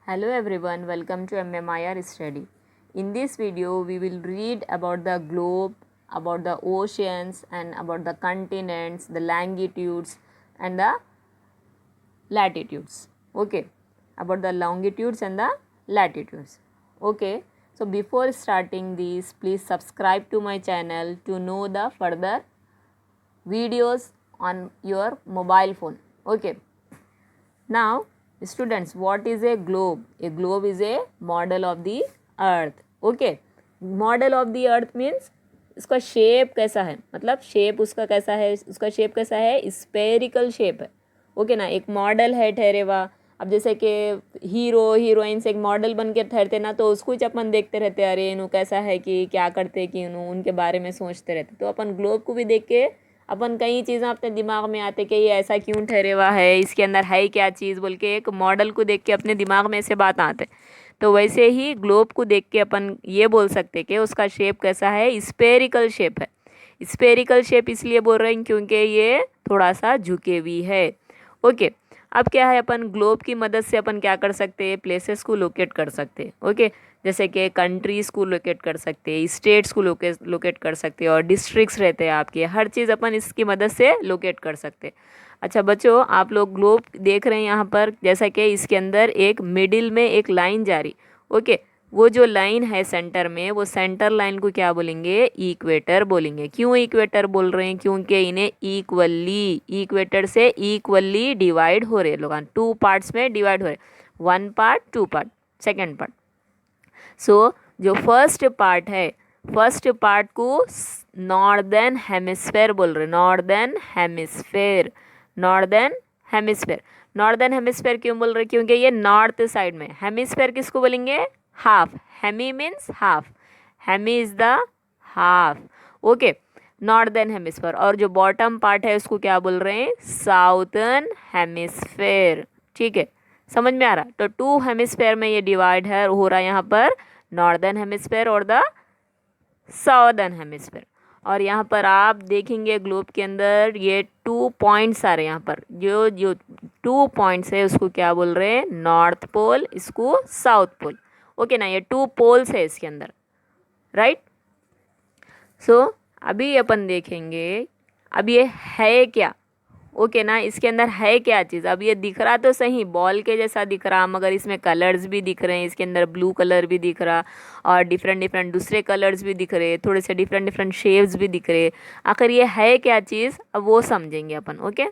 Hello everyone, welcome to MMIR Study. In this video, we will read about the globe, about the oceans and about the continents, the longitudes and the latitudes. Okay, about the longitudes and the latitudes. Okay, so before starting this, please subscribe to my channel to know the further videos on your mobile phone. Okay. Now, students, what is a globe? A globe is a model of the earth. Okay. Model of the earth means इसका shape कैसा है, मतलब shape उसका कैसा है, उसका shape कैसा है, स्पेरिकल शेप है. ओके ना, एक मॉडल है ठहरे हुआ. अब जैसे कि हीरो हीरोइन से एक मॉडल बन के ठहरते ना, तो उसको अपन देखते रहते, अरे इन्हों कैसा है कि क्या करते कि इन्हों उनके बारे में सोचते रहते. तो अपन ग्लोब को भी देख के अपन कई चीज़ें अपने दिमाग में आते कि ये ऐसा क्यों ठहरे हुआ है, इसके अंदर है क्या चीज़ बोल के एक मॉडल को देख के अपने दिमाग में ऐसे बात आते. तो वैसे ही ग्लोब को देख के अपन ये बोल सकते कि उसका शेप कैसा है, स्पेरिकल शेप है. स्पेरिकल शेप इसलिए बोल रहे हैं क्योंकि ये थोड़ा सा झुके हुई है. ओके. अब क्या है, अपन ग्लोब की मदद से अपन क्या कर सकते हैं, प्लेसेस को लोकेट कर सकते हैं. ओके. जैसे कि कंट्रीज़ को लोकेट कर सकते हैं, स्टेट्स को लोकेट कर सकते हैं, और डिस्ट्रिक्ट्स रहते हैं आपके, हर चीज़ अपन इसकी मदद से लोकेट कर सकते हैं. अच्छा बच्चों, आप लोग ग्लोब देख रहे हैं यहाँ पर, जैसा कि इसके अंदर एक मिडिल में एक लाइन जा रही. ओके. वो जो लाइन है सेंटर में, वो सेंटर लाइन को क्या बोलेंगे, इक्वेटर बोलेंगे. क्यों इक्वेटर बोल रहे हैं, क्योंकि इन्हें इक्वेटर से इक्वली डिवाइड हो रहे लोग, 2 पार्ट्स में डिवाइड हो रहे, 1 पार्ट 2 पार्ट, सेकेंड पार्ट. सो जो फर्स्ट पार्ट है, फर्स्ट पार्ट को नॉर्दर्न हेमिस्फेयर बोल रहे. Northern hemisphere, northern hemisphere. Northern hemisphere क्यों बोल रहे, क्योंकि ये नॉर्थ साइड में. हेमिस्फेयर किसको बोलेंगे, half. Hemi means half, hemi is the half. Okay. Northern hemisphere. और जो बॉटम पार्ट है उसको क्या बोल रहे हैं, साउथर्न हेमिस्फेयर. ठीक है, समझ में आ रहा. तो 2 हेमिस्फेयर में ये डिवाइड है हो रहा है यहाँ पर, नॉर्दर्न हेमिस्फेयर और द साउदर्न हेमिस्फेयर. और यहाँ पर आप देखेंगे ग्लोब के अंदर ये 2 पॉइंट्स आ रहे हैं यहाँ पर. जो जो 2 पॉइंट्स है उसको क्या बोल रहे हैं, नॉर्थ पोल, इसको साउथ पोल. ओके ना, ये 2 पोल्स है इसके अंदर, राइट. सो अभी अपन देखेंगे अब ये है क्या. ओके ना, इसके अंदर है क्या चीज़. अब ये दिख रहा तो सही बॉल के जैसा दिख रहा, मगर इसमें कलर्स भी दिख रहे हैं. इसके अंदर ब्लू कलर भी दिख रहा, और डिफरेंट डिफरेंट दूसरे कलर्स भी दिख रहे, थोड़े से डिफरेंट डिफरेंट शेप्स भी दिख रहे. आखिर ये है क्या चीज़, अब वो समझेंगे अपन. ओके.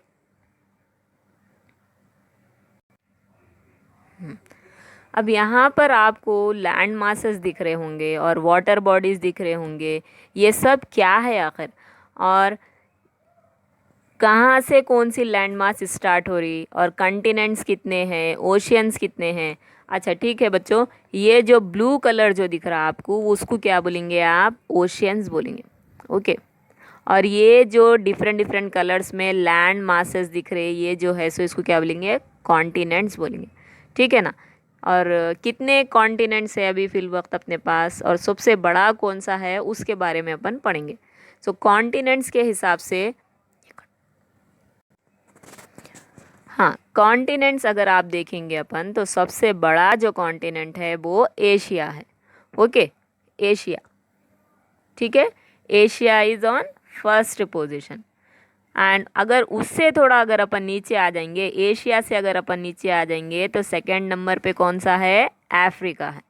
अब यहाँ पर आपको लैंड मासेस दिख रहे होंगे और वाटर बॉडीज़ दिख रहे होंगे. ये सब क्या है आखिर, और कहाँ से कौन सी लैंड मास स्टार्ट हो रही, और कंटिनेंट्स कितने हैं, ओशियंस कितने हैं. अच्छा ठीक है बच्चों, ये जो ब्लू कलर जो दिख रहा है आपको, उसको क्या बोलेंगे आप, ओशियंस बोलेंगे. ओके. और ये जो डिफरेंट डिफरेंट कलर्स में लैंड मासेस दिख रहे हैं, ये जो है सो इसको क्या बोलेंगे, कॉन्टिनेंट्स बोलेंगे. ठीक है ना. और कितने कॉन्टिनेंट्स है अभी फिल वक्त अपने पास, और सबसे बड़ा कौन सा है उसके बारे में अपन पढ़ेंगे. सो कॉन्टिनेंट्स के हिसाब से, हाँ, कॉन्टिनेंट्स अगर आप देखेंगे अपन, तो सबसे बड़ा जो कॉन्टिनेंट है वो एशिया है. Okay, Asia. ठीक है, Asia is on first position. And अगर उससे थोड़ा अगर अपन नीचे आ जाएंगे, एशिया से अगर अपन नीचे आ जाएंगे, तो सेकंड नंबर पे कौन सा है, अफ्रीका है.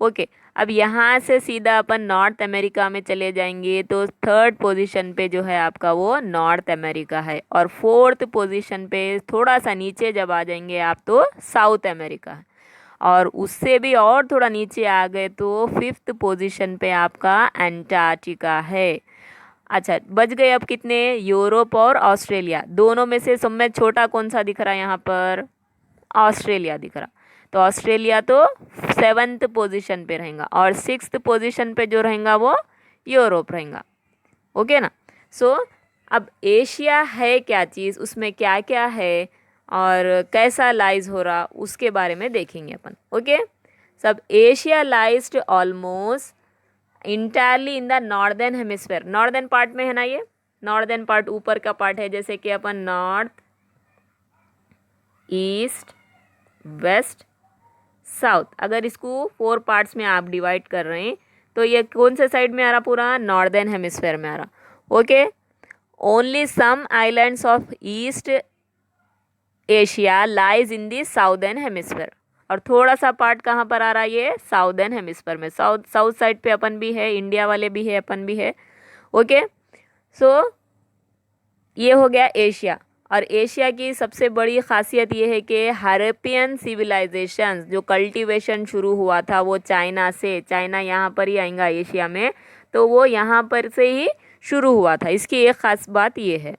ओके. अब यहाँ से सीधा अपन नॉर्थ अमेरिका में चले जाएंगे, तो थर्ड पोजीशन पे जो है आपका वो नॉर्थ अमेरिका है. और फोर्थ पोजीशन पे थोड़ा सा नीचे जब आ जाएंगे आप, तो साउथ अमेरिका है. और उससे भी और थोड़ा नीचे आ गए तो फिफ्थ पोजीशन पे आपका अंटार्कटिका है. अच्छा बच गए अब कितने, यूरोप और ऑस्ट्रेलिया. दोनों में से सब में छोटा कौन सा दिख रहा है यहाँ पर, ऑस्ट्रेलिया दिख रहा. तो ऑस्ट्रेलिया तो 7th पोजीशन पे रहेगा, और 6th पोजीशन पे जो रहेगा वो यूरोप रहेगा. ओके ना. सो अब एशिया है क्या चीज़, उसमें क्या क्या है और कैसा लाइज हो रहा, उसके बारे में देखेंगे अपन. Okay. Sub Asia lies almost entirely in the northern hemisphere. Northern part में है ना, ये नॉर्दर्न पार्ट ऊपर का पार्ट है, जैसे कि अपन नॉर्थ, ईस्ट, वेस्ट, साउथ। अगर इसको 4 पार्ट्स में आप डिवाइड कर रहे हैं तो ये कौन से साइड में आ रहा, पूरा नॉर्दर्न हेमिस्फेयर में आ रहा। Okay, only some islands of East Asia lies in the southern hemisphere. और थोड़ा सा पार्ट कहाँ पर आ रहा है, ये साउदर्न हेमिस्फेयर में, साउथ साइड पे अपन भी है, इंडिया वाले भी है, अपन भी है। ओके, सो ये हो गया एशिया। और एशिया की सबसे बड़ी खासियत ये है कि हड़प्पियन सिविलाइजेशन जो कल्टीवेशन शुरू हुआ था वो चाइना से, चाइना यहाँ पर ही आएगा एशिया में, तो वो यहाँ पर से ही शुरू हुआ था। इसकी एक ख़ास बात ये है।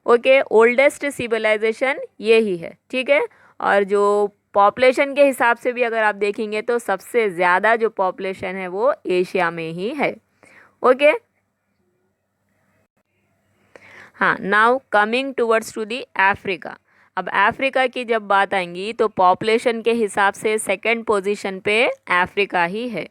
ओके, ओल्डेस्ट सिविलाइजेशन ये ही है, ठीक है। और जो पॉपुलेशन के हिसाब से भी अगर आप देखेंगे तो सबसे ज़्यादा जो पॉपुलेशन है वो एशिया में ही है। ओके, हाँ, now coming towards to the Africa. अब अफ्रीका की जब बात आएंगी तो पॉपुलेशन के हिसाब से सेकंड पोजीशन पे अफ्रीका ही है।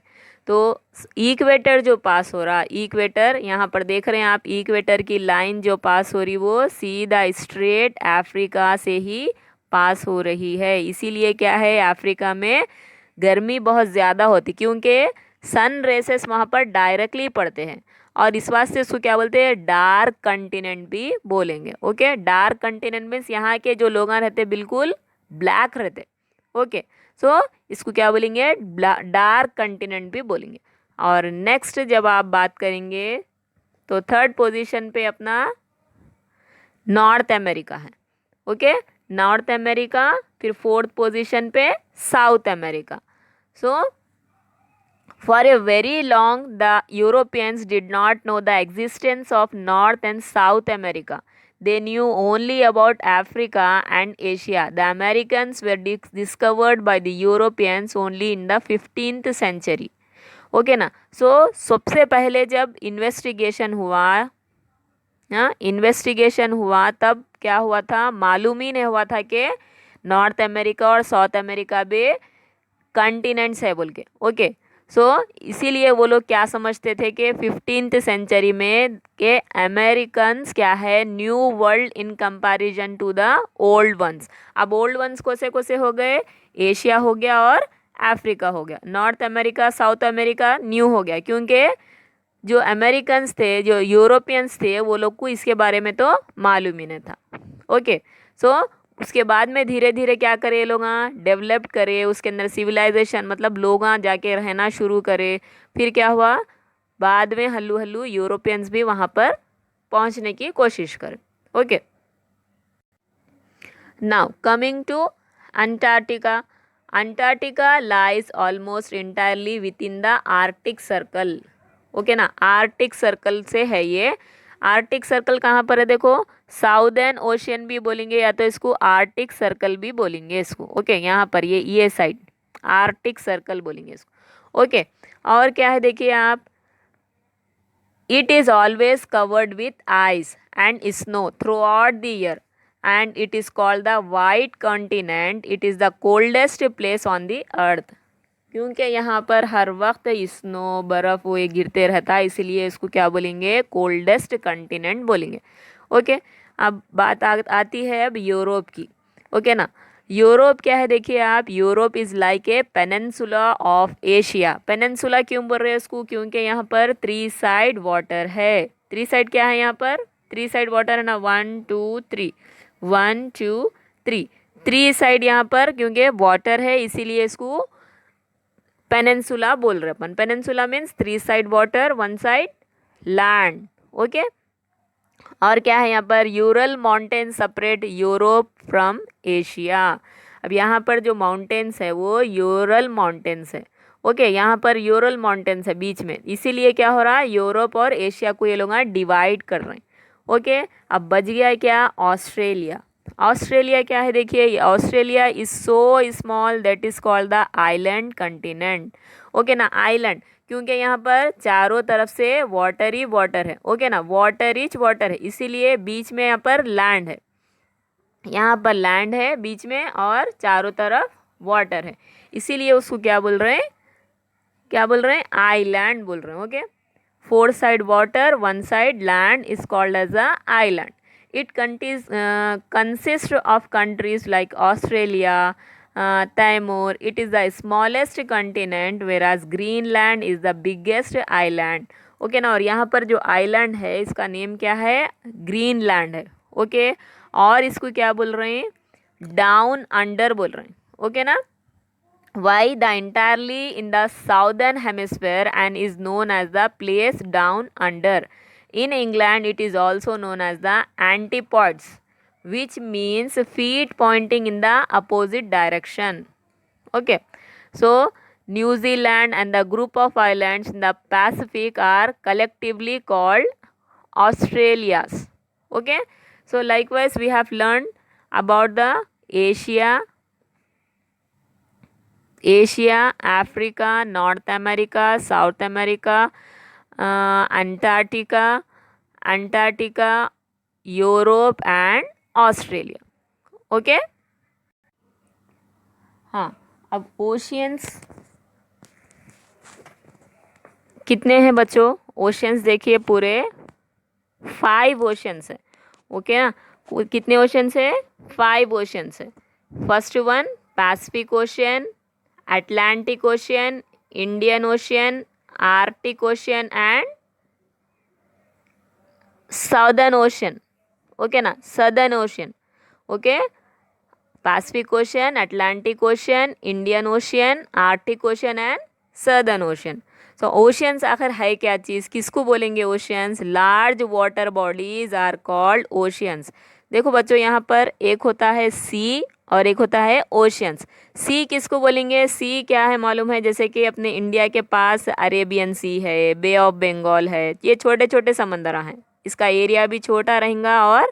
तो इक्वेटर जो पास हो रहा, इक्वेटर यहाँ पर देख रहे हैं आप, इक्वेटर की लाइन जो पास हो रही वो सीधा स्ट्रेट अफ्रीका से ही पास हो रही है। इसीलिए क्या है, अफ्रीका में गर्मी बहुत ज़्यादा होती क्योंकि सन रेसेस वहाँ पर डायरेक्टली पड़ते हैं। और इस वास्ते इसको क्या बोलते हैं, डार्क कंटिनेंट भी बोलेंगे। ओके, डार्क कंटिनेंट मीन्स यहाँ के जो लोग रहते बिल्कुल ब्लैक रहते। ओके, सो इसको क्या बोलेंगे, डार्क कंटिनेंट भी बोलेंगे। और नेक्स्ट जब आप बात करेंगे तो थर्ड पोजीशन पे अपना नॉर्थ अमेरिका है। ओके, नॉर्थ अमेरिका, फिर फोर्थ पोजीशन पे south America. So for a very long, the Europeans did not know the existence of North and South America. They knew only about Africa and Asia. The Americans were discovered by the Europeans only in the 15th century. Okay ना, सो सबसे पहले जब investigation हुआ, हाँ investigation हुआ, तब क्या हुआ था, मालूम ही नहीं हुआ था कि नॉर्थ अमेरिका और साउथ अमेरिका भी कंटिनेंट्स है बोल के। ओके, सो इसीलिए वो लोग क्या समझते थे कि 15th सेंचुरी में के अमेरिकन्स क्या है, new world in comparison to the old ones. अब ओल्ड वंस कौन से हो गए, एशिया हो गया और अफ्रीका हो गया। North America south America new हो गया क्योंकि जो अमेरिकन्स थे, जो यूरोपियंस थे, वो लोग को इसके बारे में तो मालूम ही नहीं था। ओके, सो उसके बाद में धीरे धीरे क्या करे, लोग डेवलप करे, उसके अंदर सिविलाइजेशन मतलब लोग जाके रहना शुरू करे। फिर क्या हुआ, बाद में हल्लू हल्लू यूरोपियंस भी वहाँ पर पहुँचने की कोशिश करे। Okay, now coming to Antarctica. Antarctica lies almost entirely within the Arctic circle. Okay ना, आर्कटिक सर्कल से है ये। आर्कटिक सर्कल कहाँ पर है, देखो साउदर्न ओशियन भी बोलेंगे या तो इसको आर्कटिक सर्कल भी बोलेंगे इसको। ओके, यहाँ पर ये साइड आर्कटिक सर्कल बोलेंगे इसको। ओके, और क्या है देखिए आप, it is always covered with ice and snow through out the year and it is called the white continent. It is the coldest place on the earth. क्योंकि यहाँ पर हर वक्त स्नो बर्फ़ वो ये गिरते रहता है, इसीलिए इसको क्या बोलेंगे, कोल्डेस्ट कंटिनेंट बोलेंगे। ओके, अब बात आती है अब यूरोप की। ओके ना, यूरोप क्या है देखिए आप, Europe is like a peninsula of Asia. Peninsula क्यों बोल रहे हैं इसको, क्योंकि यहाँ पर 3 साइड वाटर है। 3 साइड क्या है यहाँ पर, 3 साइड वाटर है ना, 1 2 3, 1 2 3, 3 साइड यहाँ पर क्योंकि वाटर है, इसीलिए इसको पेनिनसुला बोल रहे अपन। Peninsula means 3 side water, 1 side land. Okay, और क्या है यहाँ पर, Ural mountain separate Europe from Asia. अब यहाँ पर जो माउंटेन्स है वो यूरल माउंटेन्स है। ओके, यहाँ पर यूरल माउंटेन्स है बीच में, इसीलिए क्या हो रहा है, यूरोप और एशिया को ये लोग डिवाइड कर रहे हैं। ओके, अब बच गया क्या, ऑस्ट्रेलिया। ऑस्ट्रेलिया क्या है देखिए, Australia is so small that is called the island continent. Okay ना, आइलैंड क्योंकि यहाँ पर चारों तरफ से वाटर ही वाटर है। ओके ना, वाटर रिच वाटर है, इसीलिए बीच में यहाँ पर लैंड है, यहाँ पर लैंड है बीच में और चारों तरफ वाटर है, इसीलिए उसको क्या बोल रहे हैं, क्या बोल रहे हैं, आइलैंड बोल रहे हैं। Okay, 4 side water 1 side land is called as a island. It consists of countries like Australia, Timor, it is the smallest continent, whereas Greenland is the biggest island. Okay ना, और यहाँ पर जो आइलैंड है इसका नेम क्या है, Greenland है. ओके, और इसको क्या बोल रहे हैं, डाउन अंडर बोल रहे हैं. ओके ना. Why the entirely in the southern hemisphere and is known as the place down under. In England, it is also known as the antipodes, which means feet pointing in the opposite direction. Okay, so New Zealand and the group of islands in the Pacific are collectively called Australias. Okay, so likewise we have learned about the Asia, Africa, North America, South America, Antarctica, Europe and Australia. Okay. हाँ, अब oceans कितने हैं बच्चों, oceans देखिए पूरे 5 oceans है. Okay ना, कितने ओशियंस है, 5 ओशियंस है. First one Pacific ocean, Atlantic Ocean, Indian Ocean, Arctic Ocean and Southern Ocean. Okay ना, Southern Ocean. Okay, Pacific Ocean, Atlantic Ocean, Indian Ocean, Arctic Ocean and Southern Ocean. So oceans आखिर है क्या चीज़, किसको बोलेंगे oceans? Large water bodies are called oceans. देखो बच्चों, यहाँ पर एक होता है सी और एक होता है ओशियंस. सी किसको बोलेंगे, सी क्या है मालूम है, जैसे कि अपने इंडिया के पास अरेबियन सी है, बे ऑफ बंगाल है, ये छोटे छोटे समंदर हैं, इसका एरिया भी छोटा रहेगा और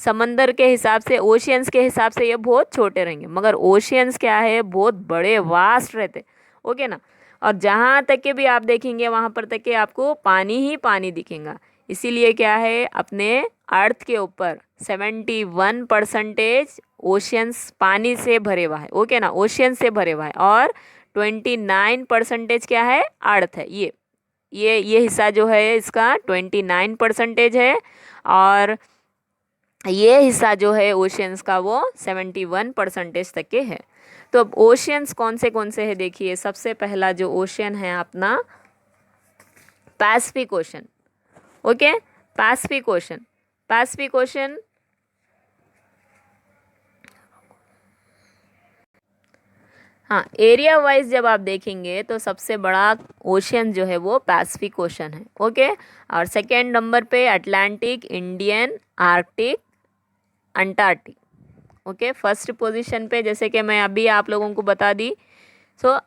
समंदर के हिसाब से, ओशियंस के हिसाब से ये बहुत छोटे रहेंगे, मगर ओशियंस क्या है, बहुत बड़े वास्ट रहते. ओके ना, और जहाँ तक के भी आप देखेंगे वहाँ पर तक के आपको पानी ही पानी दिखेगा. इसीलिए क्या है, अपने अर्थ के ऊपर 71% ओशियंस पानी से भरे हुआ है. ओके ना, ओशियन से भरे हुआ है, और 29% क्या है, अर्थ है. ये हिस्सा जो है इसका 29% है, और ये हिस्सा जो है ओशियंस का वो 71% तक के है. तो अब ओशियंस कौन से है देखिए. सबसे पहला जो ओशियन है अपना Pacific ocean. Okay, Pacific ocean हाँ, एरिया वाइज जब आप देखेंगे तो सबसे बड़ा ओशियन जो है वो पैसिफिक ओशन है. ओके, और सेकेंड नंबर पे Atlantic, Indian, Arctic, Antarctic. Okay, first position पे जैसे कि मैं अभी आप लोगों को बता दी. So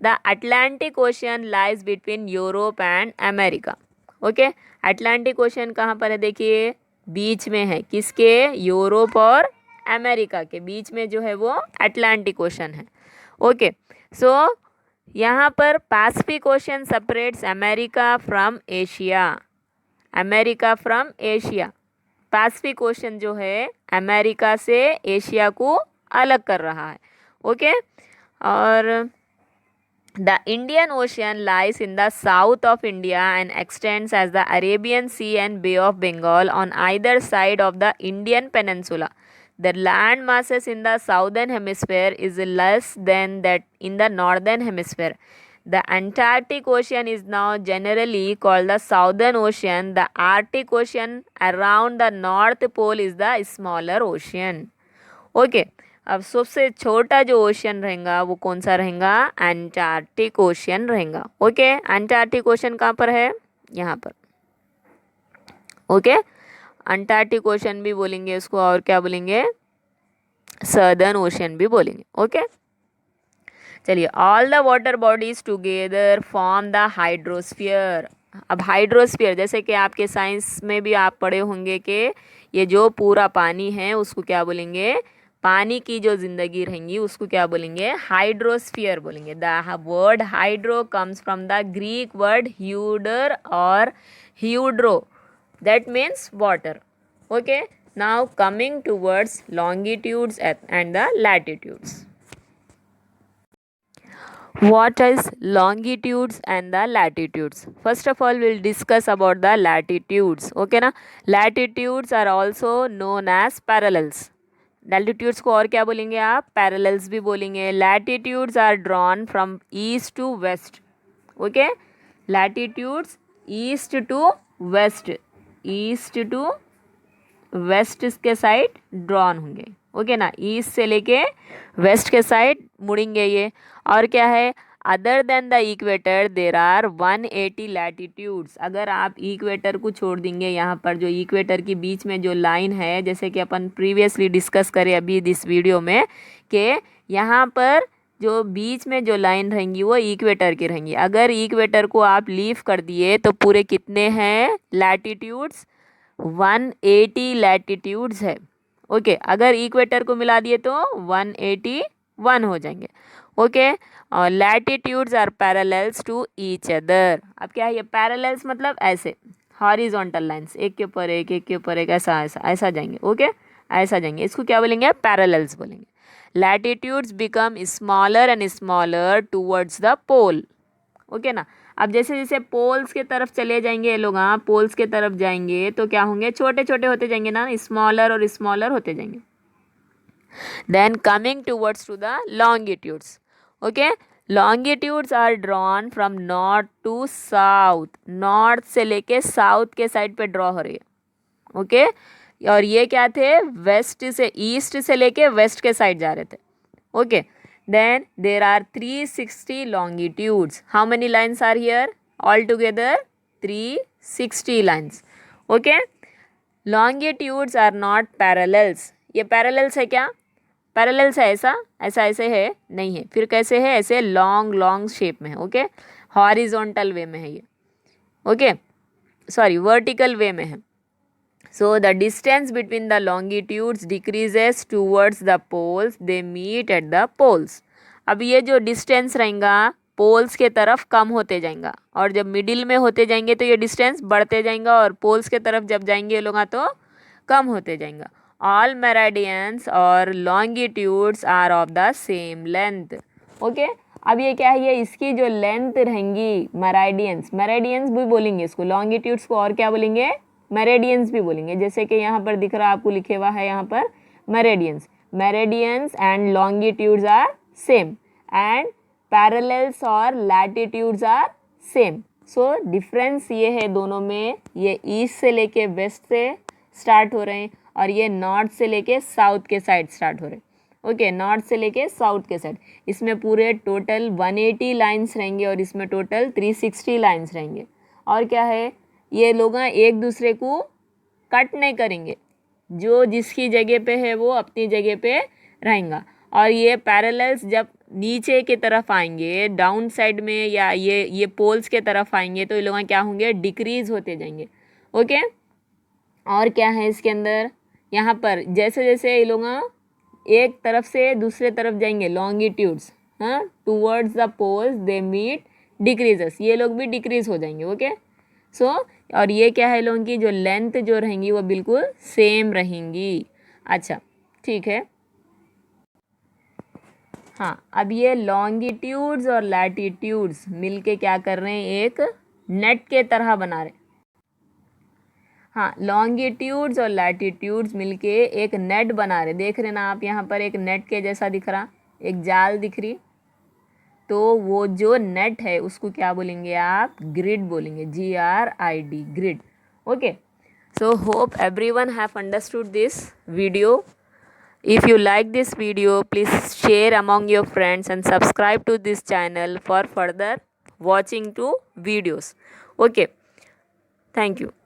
the Atlantic ocean lies between Europe and America. Okay, Atlantic ocean कहाँ पर है देखिए, बीच में है, किसके, यूरोप और अमेरिका के बीच में जो है वो अटलांटिक ओशन है. ओके, सो यहाँ पर Pacific ocean separates America from Asia. Pacific ocean जो है अमेरिका से एशिया को अलग कर रहा है. ओके, और the Indian Ocean lies in the south of India and extends as the Arabian Sea and Bay of Bengal on either side of the Indian peninsula. The land masses in the southern hemisphere is less than that in the northern hemisphere. The Antarctic Ocean is now generally called the Southern Ocean. The Arctic Ocean around the North Pole is the smaller ocean. Okay, अब सबसे छोटा जो ocean रहेगा वो कौन सा रहेगा, Antarctic ocean रहेगा. ओके, अंटार्कटिक ओशियन कहाँ पर है, यहाँ पर. ओके, अंटार्कटिक ओशन भी बोलेंगे उसको, और क्या बोलेंगे, सदर्न ओशन भी बोलेंगे. ओके, चलिए, all the water bodies together form the hydrosphere. अब हाइड्रोस्फीयर जैसे कि आपके साइंस में भी आप पढ़े होंगे कि ये जो पूरा पानी है उसको क्या बोलेंगे, पानी की जो जिंदगी रहेंगी उसको क्या बोलेंगे, हाइड्रोस्फीयर बोलेंगे. The word hydro comes from the Greek word hudor और hudro, that means water. Okay, now coming towards longitudes and the latitudes. What is longitudes and the latitudes? First of all, we'll discuss about the latitudes. Okay na, latitudes are also known as parallels. Latitudes को और क्या बोलेंगे आप, parallels भी बोलेंगे. Latitudes are drawn from east to west. Okay, latitudes east to west, east to west के side drawn होंगे. Okay ना, ईस्ट से लेके वेस्ट के साइड मुड़ेंगे ये. और क्या है, other than the equator there are 180 latitudes. अगर आप इक्वेटर को छोड़ देंगे, यहाँ पर जो इक्वेटर के बीच में जो लाइन है, जैसे कि अपन प्रीवियसली डिस्कस करें अभी इस वीडियो में, कि यहाँ पर जो बीच में जो लाइन रहेंगी वो इक्वेटर की रहेंगी. अगर इक्वेटर को आप लीव कर दिए तो पूरे कितने हैं लैटिट्यूड्स, 180 लैटिट्यूड्स है. ओके, अगर इक्वेटर को मिला दिए तो 181 हो जाएंगे. ओके, और latitudes are parallels to each other. अब क्या है ये पैरेलल्स, मतलब ऐसे हॉरिजॉन्टल लाइंस, एक के ऊपर एक, एक के ऊपर एक, ऐसा ऐसा ऐसा जाएंगे. ओके, ऐसा जाएंगे, इसको क्या बोलेंगे, पैरेलल्स बोलेंगे. Latitudes become smaller and smaller towards the pole. Okay ना, अब जैसे जैसे पोल्स के तरफ चले जाएंगे ये लोग, हाँ पोल्स के तरफ जाएंगे तो क्या होंगे, छोटे छोटे होते जाएंगे ना, स्मॉलर और स्मॉलर होते जाएंगे. Then coming towards to the longitudes. Okay, longitudes are drawn from north to south. North से लेके साउथ के साइड पे ड्रॉ हो रही है. ओके, और ये क्या थे, वेस्ट से, ईस्ट से लेके वेस्ट के साइड जा रहे थे. Okay, then there are 360 longitudes. How many lines are here? Altogether 360 lines. Okay, longitudes are not parallels. ये parallels है क्या, parallels है ऐसा ऐसा ऐसे है नहीं है, फिर कैसे है, ऐसे लॉन्ग लॉन्ग शेप में है. ओके, हॉरिजॉन्टल वे में है ये. ओके, सॉरी वर्टिकल वे में है. So the distance between the longitudes decreases towards the poles. They meet at the poles. अब ये जो डिस्टेंस रहेगा पोल्स के तरफ कम होते जाएगा, और जब मिडिल में होते जाएंगे तो ये डिस्टेंस बढ़ते जाएगा, और पोल्स के तरफ जब जाएंगे ये लोग तो कम होते जाएगा. ऑल मेरिडियंस और longitudes are of the same length. Okay, अब ये क्या है, ये इसकी जो लेंथ रहेंगी मेरिडियंस, मेरिडियंस भी बोलेंगे इसको, लॉन्गिट्यूड्स को और क्या बोलेंगे, मेरिडियंस भी बोलेंगे. जैसे कि यहाँ पर दिख रहा है आपको, लिखे हुआ है यहाँ पर meridians. Meridians and longitudes are same, and parallels और latitudes are same. So difference ये है दोनों में, ये ईस्ट से लेके वेस्ट से स्टार्ट हो रहे हैं, और ये नॉर्थ से लेके साउथ के साइड स्टार्ट हो रहे हैं. ओके, नॉर्थ से लेके साउथ के साइड. इसमें पूरे टोटल 180 लाइन्स रहेंगे, और इसमें टोटल 360 लाइन्स रहेंगे. और क्या है, ये लोग एक दूसरे को कट नहीं करेंगे, जो जिसकी जगह पे है वो अपनी जगह पे रहेगा. और ये पैरेलल्स जब नीचे की तरफ आएंगे, डाउन साइड में, या ये पोल्स के तरफ आएंगे तो ये लोग क्या होंगे, डिक्रीज होते जाएंगे. ओके, और क्या है इसके अंदर, यहाँ पर जैसे जैसे ये लोग एक तरफ से दूसरे तरफ जाएंगे, लॉन्गिट्यूड्स, हाँ towards the poles they meet decreases, ये लोग भी डिक्रीज हो जाएंगे. ओके, सो और ये क्या है, लोगों की जो लेंथ जो रहेंगी वो बिल्कुल सेम रहेंगी. अच्छा ठीक है. हाँ, अब ये लॉन्गिट्यूड्स और लैटिट्यूड्स मिलके क्या कर रहे हैं, एक नेट के तरह बना रहे. हाँ, लॉन्गिट्यूड्स और लैटिट्यूड्स मिलके एक नेट बना रहे. देख रहे ना आप, यहाँ पर एक नेट के जैसा दिख रहा, एक जाल दिख रही. तो वो जो नेट है उसको क्या बोलेंगे आप, ग्रिड बोलेंगे, GRID, grid. Okay, so hope everyone have understood this video. If you like this video, please share among your friends and subscribe to this channel for further watching to videos. Okay, thank you.